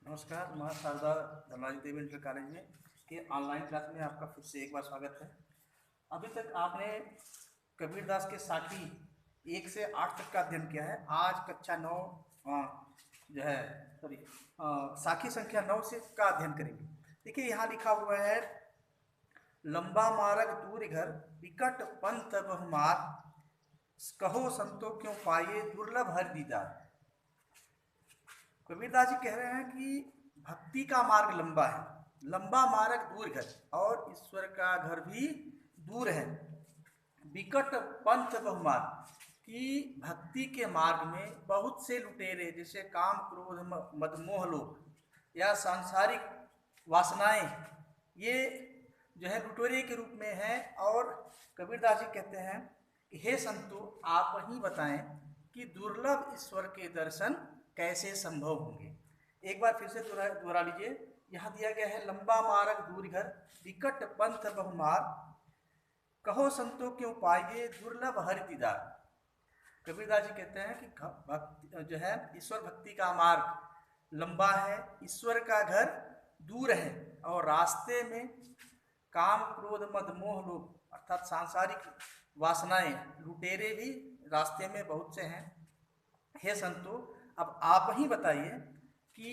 नमस्कार, माँ शारदा धनराज देवी inter college में के ऑनलाइन क्लास में आपका फिर से एक बार स्वागत है। अभी तक आपने कबीरदास के साखी 1 से 8 तक का अध्ययन किया है। आज कक्षा 9 जो है सॉरी साखी संख्या 9 से का अध्ययन करेंगे। देखिए यहाँ लिखा हुआ है, लंबा मार्ग दूर घर विकट पंथ बहुमार, कहो संतो क्यों पाए दुर्लभ हर दीदार। कबीरदास जी कह रहे हैं कि भक्ति का मार्ग लंबा है, लंबा मार्ग दूर घर, और ईश्वर का घर भी दूर है। विकट पंथ बहुमार, कि भक्ति के मार्ग में बहुत से लुटेरे जैसे काम क्रोध मद मोह लोभ या सांसारिक वासनाएं, ये जो है लुटेरे के रूप में है। और कबीरदास जी कहते हैं कि हे संतो, आप ही बताएं कि दुर्लभ ईश्वर के दर्शन कैसे संभव होंगे। एक बार फिर से दोहरा लीजिए। यहाँ दिया गया है, लंबा मार्ग दूर घर विकट पंथ बहुमार, कहो संतो क्यों पाइए दुर्लभ हरि दीदार। कबीरदास जी कहते हैं कि भक्ति जो है ईश्वर भक्ति का मार्ग लंबा है, ईश्वर का घर दूर है, और रास्ते में काम क्रोध मद मोह लोभ अर्थात सांसारिक वासनाएं लुटेरे भी रास्ते में बहुत से हैं। हे संतो, अब आप ही बताइए कि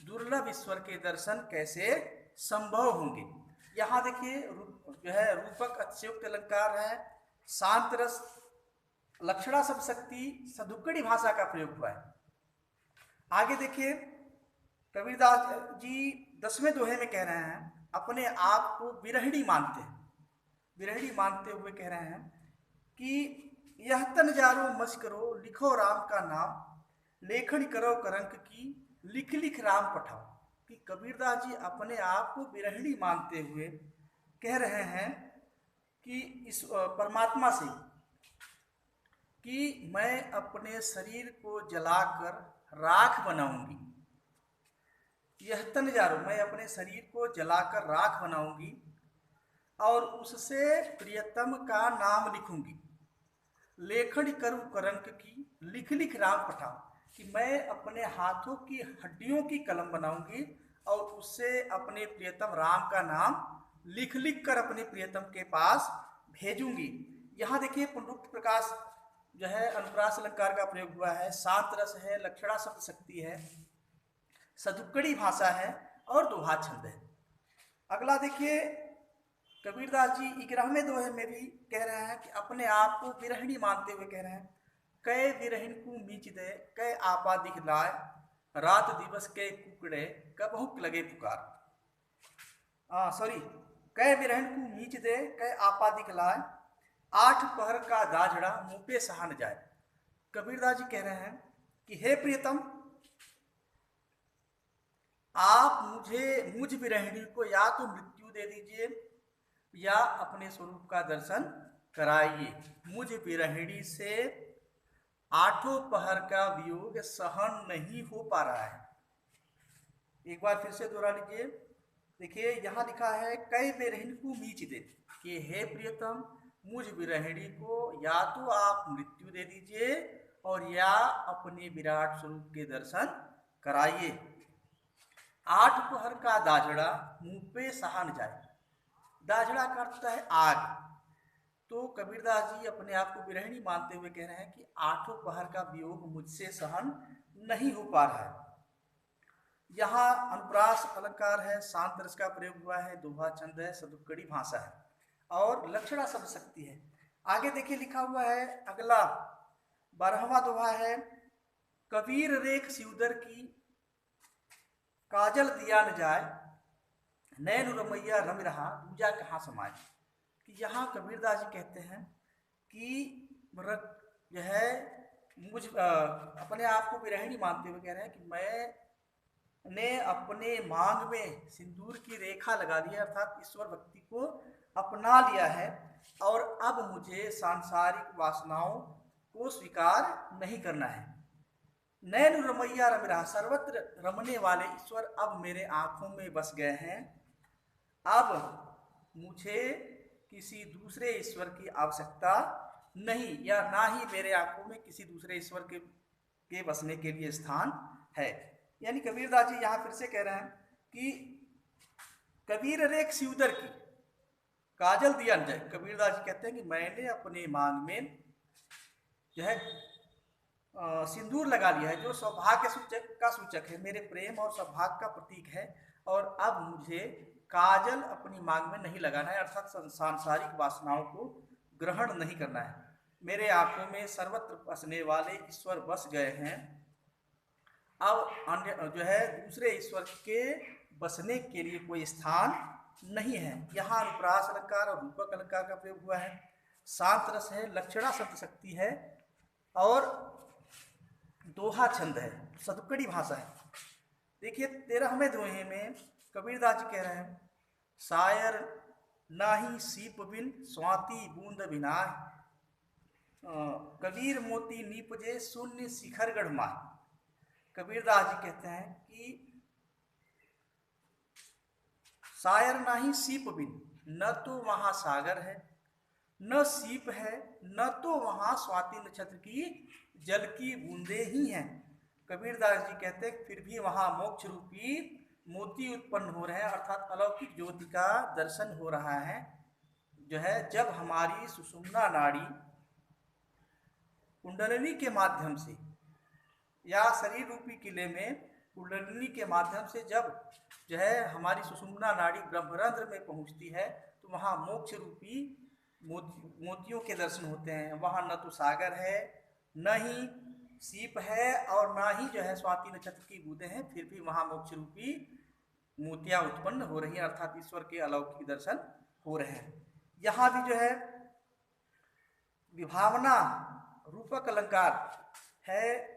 दुर्लभ ईश्वर के दर्शन कैसे संभव होंगे। यहाँ देखिए जो है रूपक अतिशयोक्त अलंकार है, शांत रस, लक्षणा शब्द शक्ति, सदुक्कड़ी भाषा का प्रयोग हुआ है। आगे देखिए, कबीरदास जी 10वें दोहे में कह रहे हैं, अपने आप को विरहिणी मानते हैं। विरहिणी मानते हुए कह रहे हैं कि यह तन जारो मस करो, लिखो राम का नाम, लेखन करो करंक की, लिख लिख राम पठाओ। कि कबीरदास जी अपने आप को विरहिणी मानते हुए कह रहे हैं कि इस परमात्मा से कि मैं अपने शरीर को जलाकर राख बनाऊंगी। यह तन जारो, मैं अपने शरीर को जलाकर राख बनाऊंगी और उससे प्रियतम का नाम लिखूंगी। लेखन करूं करंक की, लिख लिख राम पठाऊं, कि मैं अपने हाथों की हड्डियों की कलम बनाऊंगी और उससे अपने प्रियतम राम का नाम लिख लिख कर अपने प्रियतम के पास भेजूंगी। यहाँ देखिए पुनरुक्त प्रकाश जो है अनुप्रास अलंकार का प्रयोग हुआ है, शांत रस है, लक्षणा शब्द शक्ति है, सदुक्कड़ी भाषा है और दोहा छंद है। अगला देखिए, कबीरदास जी 11वें दोहे में भी कह रहे हैं कि अपने आप को विरहिणी मानते हुए कह रहे हैं, कै विरहिण को मीच दे, कै आपा दिखलाए, रात दिवस के कुकड़े कबहुक लगे पुकार। कै विरहिण को मीच दे, कै आपा दिखलाए, 8 पहर का दाझड़ा मुंह पे सहा न जाए। कबीरदास जी कह रहे हैं कि हे प्रियतम, आप मुझ विरहिणी को या तो मृत्यु दे दीजिए या अपने स्वरूप का दर्शन कराइए। मुझ विरहिणी से 8 पहर का वियोग सहन नहीं हो पा रहा है। एक बार फिर से दोहरा लीजिए। देखिए यहाँ लिखा है, कई विरहिणी को मीच दे, कि हे प्रियतम, मुझ विरहिणी को या तो आप मृत्यु दे दीजिए और या अपने विराट स्वरूप के दर्शन कराइए। 8 पहर का दाझड़ा मुंह पे सहा न जाए। दाझड़ा का अर्थ है आग। तो कबीरदास जी अपने आप को विरहिणी मानते हुए कह रहे हैं कि 8 पहर का वियोग मुझसे सहन नहीं हो पा रहा है। यहाँ अनुप्रास अलंकार है, शांत रस का प्रयोग हुआ है, दोहा छंद है, सदुक्कड़ी भाषा है और लक्षणा शब्द शक्ति है। आगे देखिए लिखा हुआ है, अगला 12वां दोहा है, कबीर रेख सिउदर की, काजल दिया न जाए, नैन रमैया रम रहा, दूजा कहाँ समाए। कि यहाँ कबीरदास जी कहते हैं कि जो है अपने आप को विरहिणी मानते हुए कह रहे हैं कि मैंने अपने मांग में सिंदूर की रेखा लगा ली है, अर्थात ईश्वर भक्ति को अपना लिया है और अब मुझे सांसारिक वासनाओं को स्वीकार नहीं करना है। नैन रमैया रम रहा, सर्वत्र रमने वाले ईश्वर अब मेरे आंखों में बस गए हैं। अब मुझे किसी दूसरे ईश्वर की आवश्यकता नहीं, या ना ही मेरे आंखों में किसी दूसरे ईश्वर के बसने के लिए स्थान है। यानी कबीरदास जी यहाँ फिर से कह रहे हैं कि कबीर रेख सिउदर की काजल दिया न जाए। कबीरदास जी कहते हैं कि मैंने अपने मांग में जो है सिंदूर लगा लिया है, जो सौभाग्य सूचक का सूचक है, मेरे प्रेम और सौभाग्य का प्रतीक है, और अब मुझे काजल अपनी मांग में नहीं लगाना है, अर्थात सांसारिक वासनाओं को ग्रहण नहीं करना है। मेरे आंखों में सर्वत्र बसने वाले ईश्वर बस गए हैं, अब अन्य जो है दूसरे ईश्वर के बसने के लिए कोई स्थान नहीं है। यहाँ अनुप्रास अलंकार और रूपक अलंकार का प्रयोग हुआ है। शांत रस है, लक्षणा शब्द शक्ति है, और दोहा छंद है, सदुकड़ी भाषा है। देखिए 13वें दोहे में कबीरदास जी कह रहे हैं, शायर नाही सीप बिन स्वाति बूंद बिनाय, कबीर मोती नीपजे शून्य शिखर गढ़ माह। कबीरदास जी कहते हैं कि शायर नाही सीप बिन, न तो वहां सागर है, न सीप है, न तो वहां स्वाति नक्षत्र की जल की बूंदे ही हैं। कबीरदास जी कहते हैं फिर भी वहां मोक्ष रूपी मोती उत्पन्न हो रहे हैं, अर्थात अलौकिक ज्योति का दर्शन हो रहा है, जो है जब हमारी सुषुम्ना नाड़ी कुंडलिनी के माध्यम से या शरीर रूपी किले में कुंडलिनी के माध्यम से जब जो है हमारी सुषुम्ना नाड़ी ब्रह्मरंध्र में पहुंचती है, तो वहाँ मोक्ष रूपी मोतियों के दर्शन होते हैं। वहाँ न तो सागर है, न ही सीप है, और न ही जो है स्वाति नक्षत्र की बूंदें हैं, फिर भी वहाँ मोक्ष रूपी मोतियाँ उत्पन्न हो रही हैं, अर्थात ईश्वर के अलौकिक दर्शन हो रहे हैं। यहाँ भी जो है विभावना रूपक अलंकार है,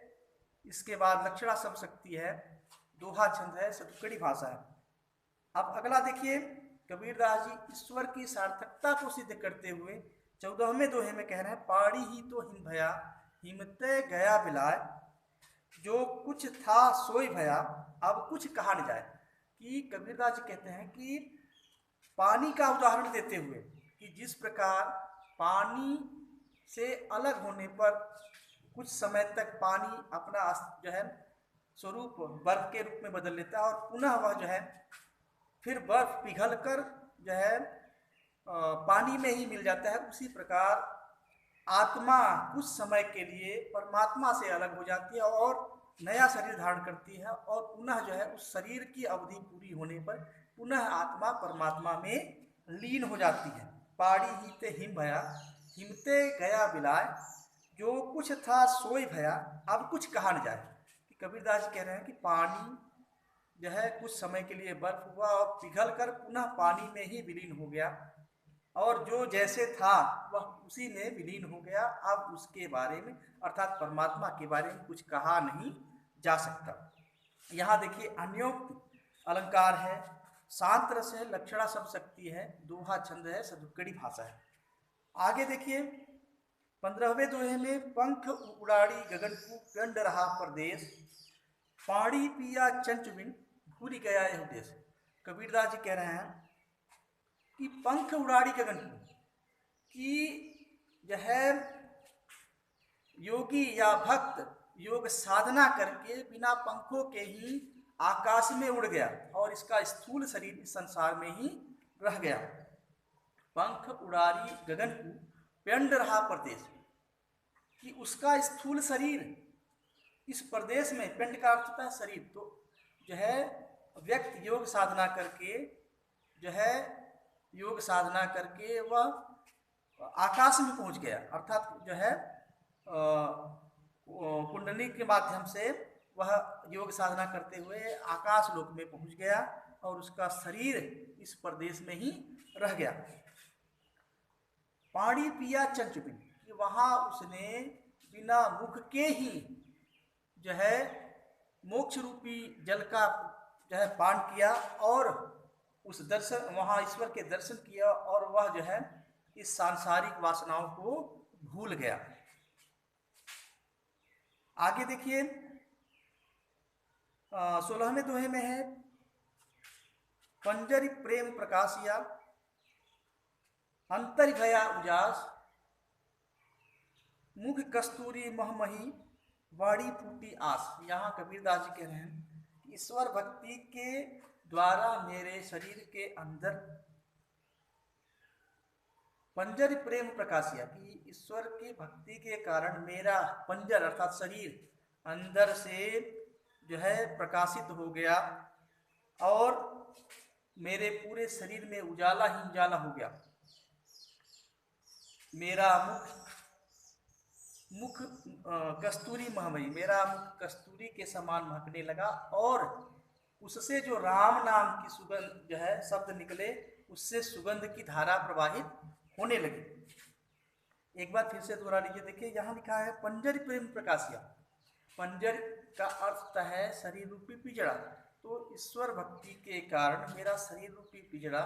इसके बाद लक्षणा शब्द शक्ति है, दोहा छंद है, सदुकड़ी भाषा है। अब अगला देखिए, कबीरदास जी ईश्वर की सार्थकता को सिद्ध करते हुए 14वें दोहे में कह रहे हैं, पाड़ी ही तो हिम भया हिमते गया बिलाय, जो कुछ था सोई भया अब कुछ कहा न जाए। कि कबीरदास जी कहते हैं कि पानी का उदाहरण देते हुए कि जिस प्रकार पानी से अलग होने पर कुछ समय तक पानी अपना जो है स्वरूप बर्फ के रूप में बदल लेता है, और पुनः वह जो है फिर बर्फ पिघल कर जो है पानी में ही मिल जाता है, उसी प्रकार आत्मा कुछ समय के लिए परमात्मा से अलग हो जाती है और नया शरीर धारण करती है, और पुनः जो है उस शरीर की अवधि पूरी होने पर पुनः आत्मा परमात्मा में लीन हो जाती है। पाड़ी ही ते हिम भया हिमते गया बिलाय, जो कुछ था सोई भया अब कुछ कहा न जाए। कि कबीरदास जी कह रहे हैं कि पानी जो है कुछ समय के लिए बर्फ हुआ और पिघल कर पुनः पानी में ही विलीन हो गया, और जो जैसे था वह उसी में विलीन हो गया, अब उसके बारे में अर्थात परमात्मा के बारे में कुछ कहा नहीं जा सकता। यहाँ देखिए अन्योक्त अलंकार है, शांत रस है, लक्षणा शब्द शक्ति है, दोहा छंद है, सदुकड़ी भाषा है। आगे देखिए 15वें दोहे में, पंख उड़ाड़ी गगन को गंड रहा परदेश, पाड़ी पिया चंच बिन भूल गया यह देश। कबीरदास जी कह रहे हैं कि पंख उड़ाड़ी गगन को, कि यह योगी या भक्त योग साधना करके बिना पंखों के ही आकाश में उड़ गया और इसका स्थूल शरीर इस संसार में ही रह गया। पंख उड़ारी गगन को पिंड रहा प्रदेश, कि उसका स्थूल शरीर इस प्रदेश में, पिंड का अर्थ होता है शरीर, तो जो है व्यक्ति योग साधना करके जो है योग साधना करके वह आकाश में पहुंच गया, अर्थात जो है कुंडली के माध्यम से वह योग साधना करते हुए आकाश लोक में पहुंच गया और उसका शरीर इस प्रदेश में ही रह गया। पानी पिया चंचुबिन, कि वहाँ उसने बिना मुख के ही जो है मोक्ष रूपी जल का जो है पान किया और उस दर्शन वहाँ ईश्वर के दर्शन किया और वह जो है इस सांसारिक वासनाओं को भूल गया। आगे देखिए 16वें दोहे में है, पंजरी प्रेम प्रकाशिया अंतर भया उजास, मुख कस्तूरी महमही वाड़ी फूटी आस। यहाँ कबीरदास जी कह रहे हैं ईश्वर भक्ति के द्वारा मेरे शरीर के अंदर पंजर प्रेम प्रकाशिया, कि ईश्वर की भक्ति के कारण मेरा पंजर अर्थात शरीर अंदर से जो है प्रकाशित हो गया और मेरे पूरे शरीर में उजाला ही उजाला हो गया। मेरा मुख कस्तूरी महमयी, मेरा मुख कस्तूरी के समान महकने लगा और उससे जो राम नाम की सुगंध जो है शब्द निकले, उससे सुगंध की धारा प्रवाहित होने लगी। एक बार फिर से दोहरा लीजिए। देखिए यहाँ लिखा है पंजर प्रेम प्रकाशिया। पंजर का अर्थ है शरीर रूपी पिंजरा। तो ईश्वर भक्ति के कारण मेरा शरीर रूपी पिंजरा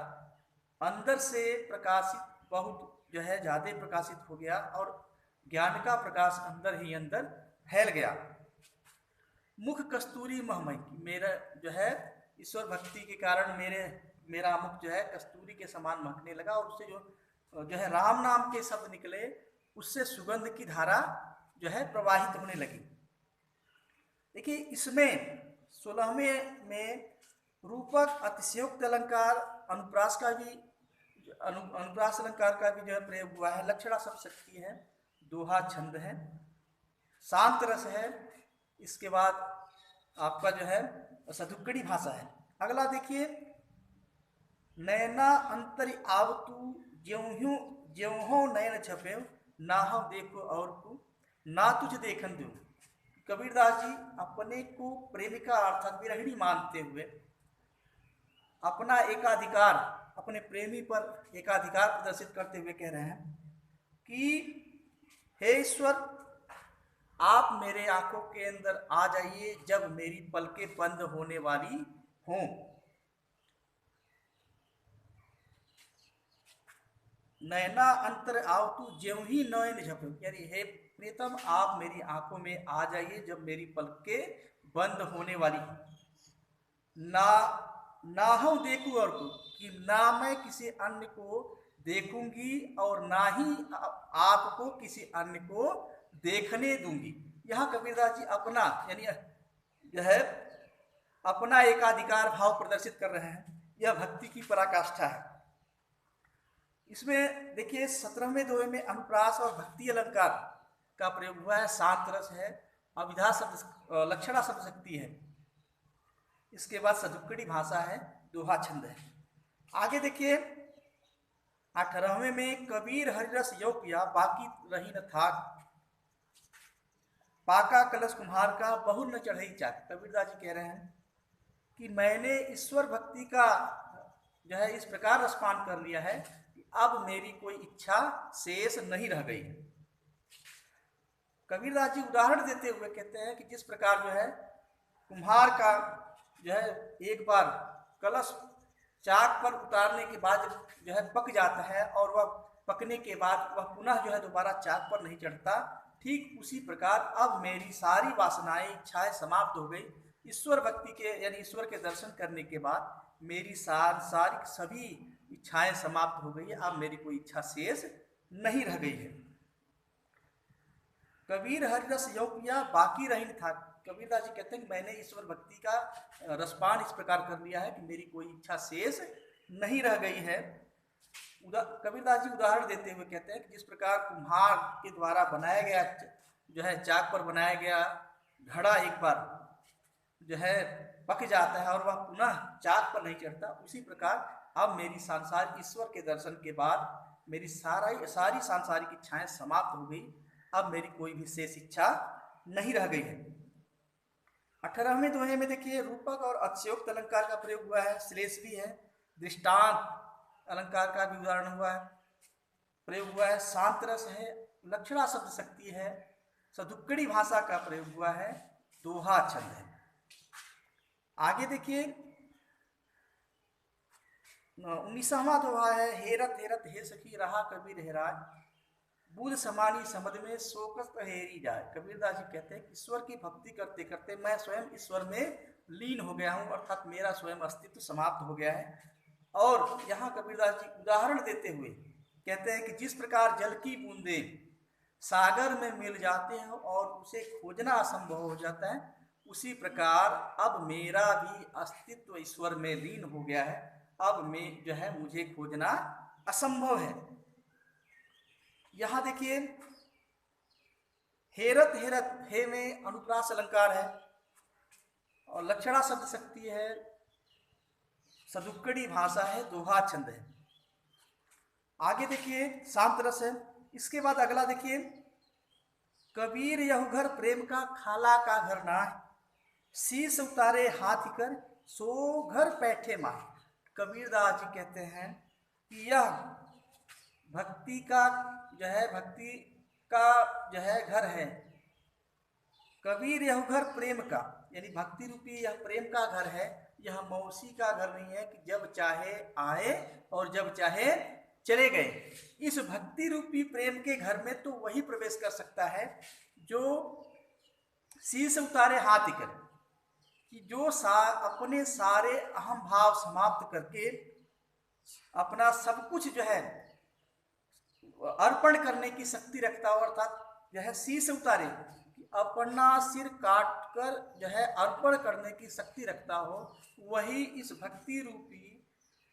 अंदर से प्रकाशित, बहुत जो है ज्यादा प्रकाशित हो गया और ज्ञान का प्रकाश अंदर ही अंदर फैल गया। मुख कस्तूरी महमय, मेरा जो है ईश्वर भक्ति के कारण मेरा मुख जो है कस्तूरी के समान महकने लगा और उससे जो है राम नाम के शब्द निकले, उससे सुगंध की धारा जो है प्रवाहित होने लगी। देखिए इसमें 16वें में रूपक, अतिशयोक्त अलंकार, अनुप्रास का भी अनुप्रास अलंकार का भी जो है प्रयोग हुआ है। लक्षणा शब्द शक्ति है, दोहा छंद है, शांत रस है, इसके बाद आपका जो है सदुक्कड़ी भाषा है। अगला देखिए, नैना अंतरि आवतु ज्यों नयन छपे, ना हम देखो और को ना तुझ देखन दो। कबीरदास जी अपने को प्रेमिका अर्थात विरहिणी मानते हुए अपना एकाधिकार, अपने प्रेमी पर एकाधिकार प्रदर्शित करते हुए कह रहे हैं कि हे ईश्वर, आप मेरे आंखों के अंदर आ जाइए जब मेरी पलकें बंद होने वाली हों। नैना अंतर आवतु ज्यों ही नयन झपे, यानी हे प्रीतम आप मेरी आंखों में आ जाइए जब मेरी पलकें बंद होने वाली। ना हम देखूं और को, कि ना मैं किसी अन्य को देखूंगी और ना ही आपको किसी अन्य को देखने दूंगी। यहाँ कबीरदास जी अपना यानी जो है अपना एकाधिकार भाव प्रदर्शित कर रहे हैं। यह भक्ति की पराकाष्ठा है। इसमें देखिए 17वें दोहे में अनुप्रास और भक्ति अलंकार का प्रयोग हुआ है। शांत रस है, अभिधा शब्द, लक्षणा शब्द शक्ति है, इसके बाद सदुक्कड़ी भाषा है, दोहा छंद है। आगे देखिए 18वें में कबीर हरिरस यो पिया बाकी रही न था, पाका कलश कुम्हार का बहु न चढ़ई चाक। कबीरदास जी कह रहे हैं कि मैंने ईश्वर भक्ति का जो है इस प्रकार रसपान कर लिया है कि अब मेरी कोई इच्छा शेष नहीं रह गई। कबीरदास जी उदाहरण देते हुए कहते हैं कि जिस प्रकार जो है कुम्हार का जो है एक बार कलश चाक पर उतारने के बाद जो है पक जाता है और वह पकने के बाद वह पुनः जो है दोबारा चाक पर नहीं चढ़ता, ठीक उसी प्रकार अब मेरी सारी वासनाएं, इच्छाएं समाप्त हो गई। ईश्वर भक्ति के यानी ईश्वर के दर्शन करने के बाद मेरी सारी सभी इच्छाएं समाप्त हो गई है। अब मेरी कोई इच्छा शेष नहीं रह गई है। कबीर हरिरस यो पिया बाकी रही था। कबीरदास जी कहते हैं कि मैंने ईश्वर भक्ति का रसपान इस प्रकार कर लिया है कि मेरी कोई इच्छा शेष नहीं रह गई है। कबीरदास जी उदाहरण देते हुए कहते हैं कि जिस प्रकार कुम्हार के द्वारा बनाया गया जो है चाक पर बनाया गया घड़ा एक बार जो है पक जाता है और वह पुनः चाक पर नहीं चढ़ता, उसी प्रकार अब मेरी सांसारिक ईश्वर के दर्शन के बाद मेरी सारी सांसारिक इच्छाएं समाप्त हो गई। अब मेरी कोई भी शेष इच्छा नहीं रह गई है। 18वें दोहे में देखिए रूपक और अतिशयोक्त अलंकार का प्रयोग हुआ है, श्लेष भी है, दृष्टांत अलंकार का भी उदाहरण हुआ है, प्रयोग हुआ है, शांत रस है, लक्षणा शब्द शक्ति है, सदुक्कड़ी भाषा का प्रयोग हुआ है, दोहा छंद है। आगे देखिए 19वां दोहा है, हेरत हेरत हे सखी रहा कबीर हेराज, बूझ समानी समझ में शोकस हेरी जाए। कबीरदास जी कहते हैं कि ईश्वर की भक्ति करते करते मैं स्वयं ईश्वर में लीन हो गया हूँ, अर्थात मेरा स्वयं अस्तित्व समाप्त हो गया है। और यहाँ कबीरदास जी उदाहरण देते हुए कहते हैं कि जिस प्रकार जल की बूंदें सागर में मिल जाते हैं और उसे खोजना असंभव हो जाता है, उसी प्रकार अब मेरा भी अस्तित्व ईश्वर में लीन हो गया है। अब मैं जो है मुझे खोजना असंभव है। यहां देखिए हेरत हेरत हे में अनुप्रास अलंकार है और लक्षणा शब्द शक्ति है, सदुक्कड़ी भाषा है, दोहा छंद है। आगे देखिए शांत रस है। इसके बाद अगला देखिए कबीर यह घर प्रेम का खाला का घर ना है, शीश उतारे हाथ कर सो घर बैठे माँ। कबीरदास जी कहते हैं कि यह भक्ति का भक्ति का घर है। कबीर यह घर प्रेम का, यानी भक्ति रूपी यह प्रेम का घर है। यह मौसी का घर नहीं है कि जब चाहे आए और जब चाहे चले गए। इस भक्ति रूपी प्रेम के घर में तो वही प्रवेश कर सकता है जो शीश उतारे हाथ कर, कि जो अपने सारे अहम भाव समाप्त करके अपना सब कुछ अर्पण करने की शक्ति रखता हो, अर्थात शीश उतारे, अपना सिर काट कर अर्पण करने की शक्ति रखता हो, वही इस भक्ति रूपी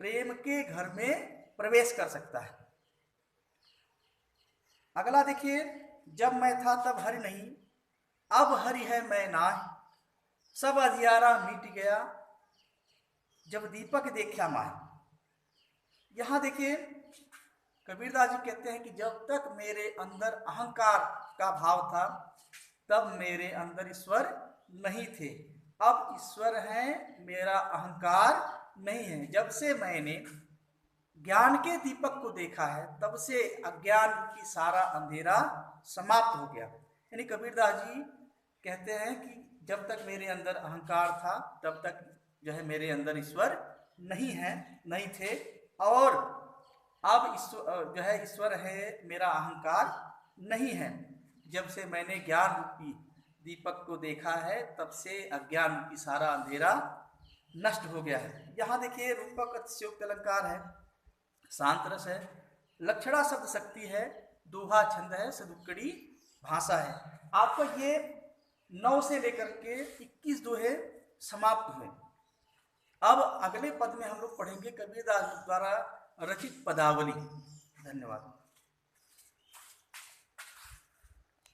प्रेम के घर में प्रवेश कर सकता है। अगला देखिए जब मैं था तब हरि नहीं, अब हरि है मैं नाहि, सब अधियारा मिट गया जब दीपक देखा माही। यहां देखिए कबीरदास जी कहते हैं कि जब तक मेरे अंदर अहंकार का भाव था तब मेरे अंदर ईश्वर नहीं थे। अब ईश्वर है, मेरा अहंकार नहीं है। जब से मैंने ज्ञान के दीपक को देखा है तब से अज्ञान की सारा अंधेरा समाप्त हो गया। यानी कबीरदास जी कहते हैं कि जब तक मेरे अंदर अहंकार था तब तक मेरे अंदर ईश्वर नहीं थे, और अब ईश्वर है, मेरा अहंकार नहीं है। जब से मैंने ज्ञान रूपी दीपक को देखा है तब से अज्ञान की सारा अंधेरा नष्ट हो गया है। यहाँ देखिए रूपक अतिशयोक्त अलंकार है, शांत रस है, लक्षणा शब्द शक्ति है, दोहा छंद है, सदुक्कड़ी भाषा है। आपको ये 9 से लेकर के 21 दोहे समाप्त हुए। अब अगले पद में हम लोग पढ़ेंगे कबीरदास द्वारा रचित पदावली। धन्यवाद।